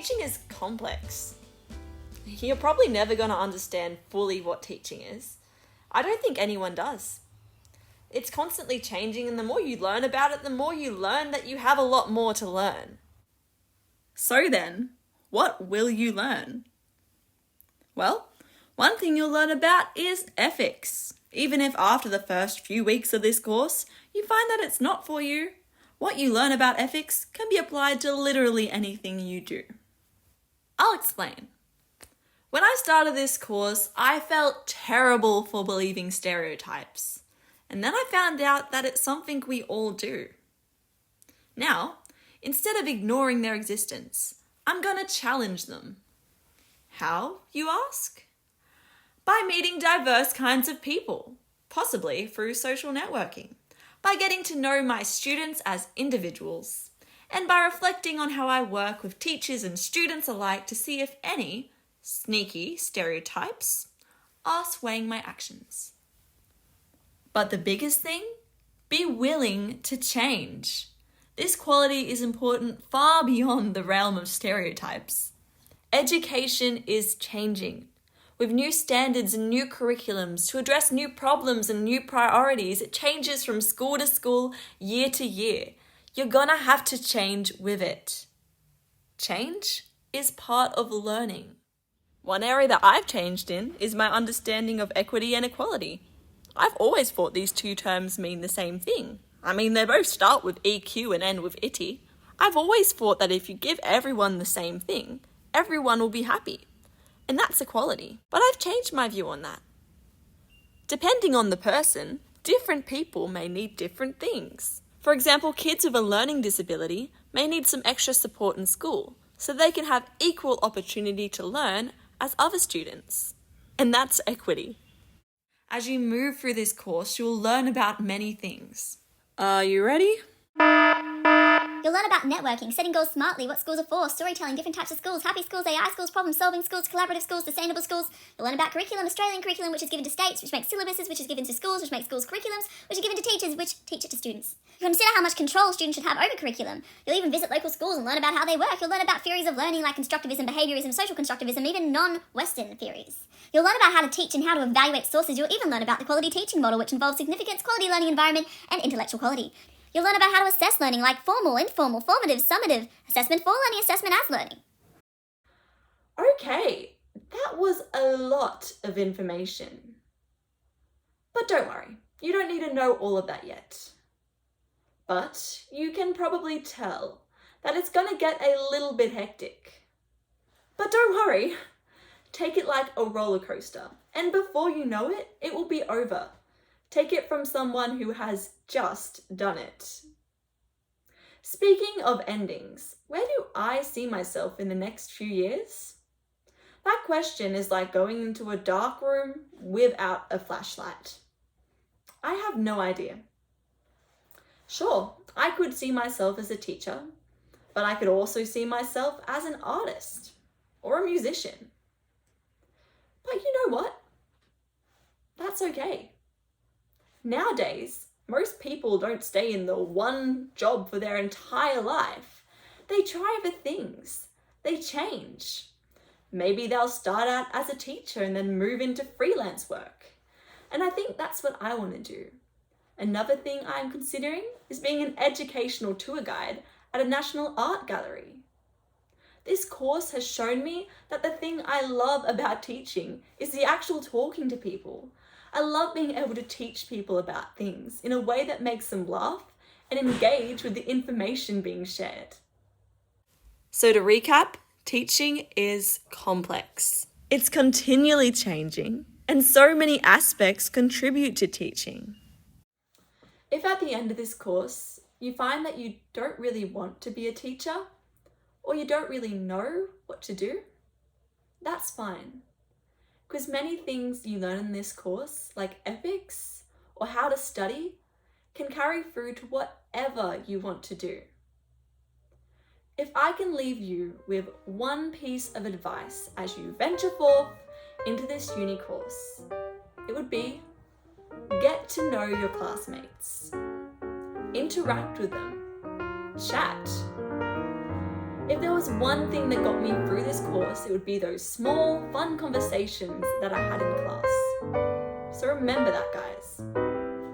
Teaching is complex. You're probably never going to understand fully what teaching is. I don't think anyone does. It's constantly changing, and the more you learn about it, the more you learn that you have a lot more to learn. So then, what will you learn? Well, one thing you'll learn about is ethics. Even if after the first few weeks of this course, you find that it's not for you, what you learn about ethics can be applied to literally anything you do. I'll explain. When I started this course, I felt terrible for believing stereotypes. And then I found out that it's something we all do. Now, instead of ignoring their existence, I'm going to challenge them. How, you ask? By meeting diverse kinds of people, possibly through social networking, by getting to know my students as individuals, and by reflecting on how I work with teachers and students alike to see if any sneaky stereotypes are swaying my actions. But the biggest thing? Be willing to change. This quality is important far beyond the realm of stereotypes. Education is changing. With new standards and new curriculums to address new problems and new priorities, it changes from school to school, year to year. You're gonna have to change with it. Change is part of learning. One area that I've changed in is my understanding of equity and equality. I've always thought these two terms mean the same thing. I mean, they both start with EQ and end with ITI. I've always thought that if you give everyone the same thing, everyone will be happy. And that's equality. But I've changed my view on that. Depending on the person, different people may need different things. For example, kids with a learning disability may need some extra support in school so they can have equal opportunity to learn as other students. And that's equity. As you move through this course, you'll learn about many things. Are you ready? You'll learn about networking, setting goals smartly, what schools are for, storytelling, different types of schools, happy schools, AI schools, problem-solving schools, collaborative schools, sustainable schools. You'll learn about curriculum, Australian curriculum, which is given to states, which makes syllabuses, which is given to schools, which makes schools curriculums, which are given to teachers, which teach it to students. You'll consider how much control students should have over curriculum. You'll even visit local schools and learn about how they work. You'll learn about theories of learning like constructivism, behaviourism, social constructivism, even non-Western theories. You'll learn about how to teach and how to evaluate sources. You'll even learn about the quality teaching model, which involves significance, quality learning environment, and intellectual quality. You'll learn about how to assess learning, like formal, informal, formative, summative, assessment for learning, assessment as learning. Okay, that was a lot of information. But don't worry, you don't need to know all of that yet. But you can probably tell that it's going to get a little bit hectic. But don't worry, take it like a roller coaster, and before you know it, it will be over. Take it from someone who has just done it. Speaking of endings, where do I see myself in the next few years? That question is like going into a dark room without a flashlight. I have no idea. Sure, I could see myself as a teacher, but I could also see myself as an artist or a musician. But you know what? That's okay. Nowadays, most people don't stay in the one job for their entire life. They try other things. They change. Maybe they'll start out as a teacher and then move into freelance work. And I think that's what I want to do. Another thing I'm considering is being an educational tour guide at a national art gallery. This course has shown me that the thing I love about teaching is the actual talking to people. I love being able to teach people about things in a way that makes them laugh and engage with the information being shared. So to recap, teaching is complex. It's continually changing, and so many aspects contribute to teaching. If at the end of this course, you find that you don't really want to be a teacher, or you don't really know what to do, that's fine. Because many things you learn in this course, like ethics or how to study, can carry through to whatever you want to do. If I can leave you with one piece of advice as you venture forth into this uni course, it would be get to know your classmates, interact with them, chat, If there was one thing that got me through this course, it would be those small, fun conversations that I had in class. So remember that, guys.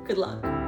Good luck.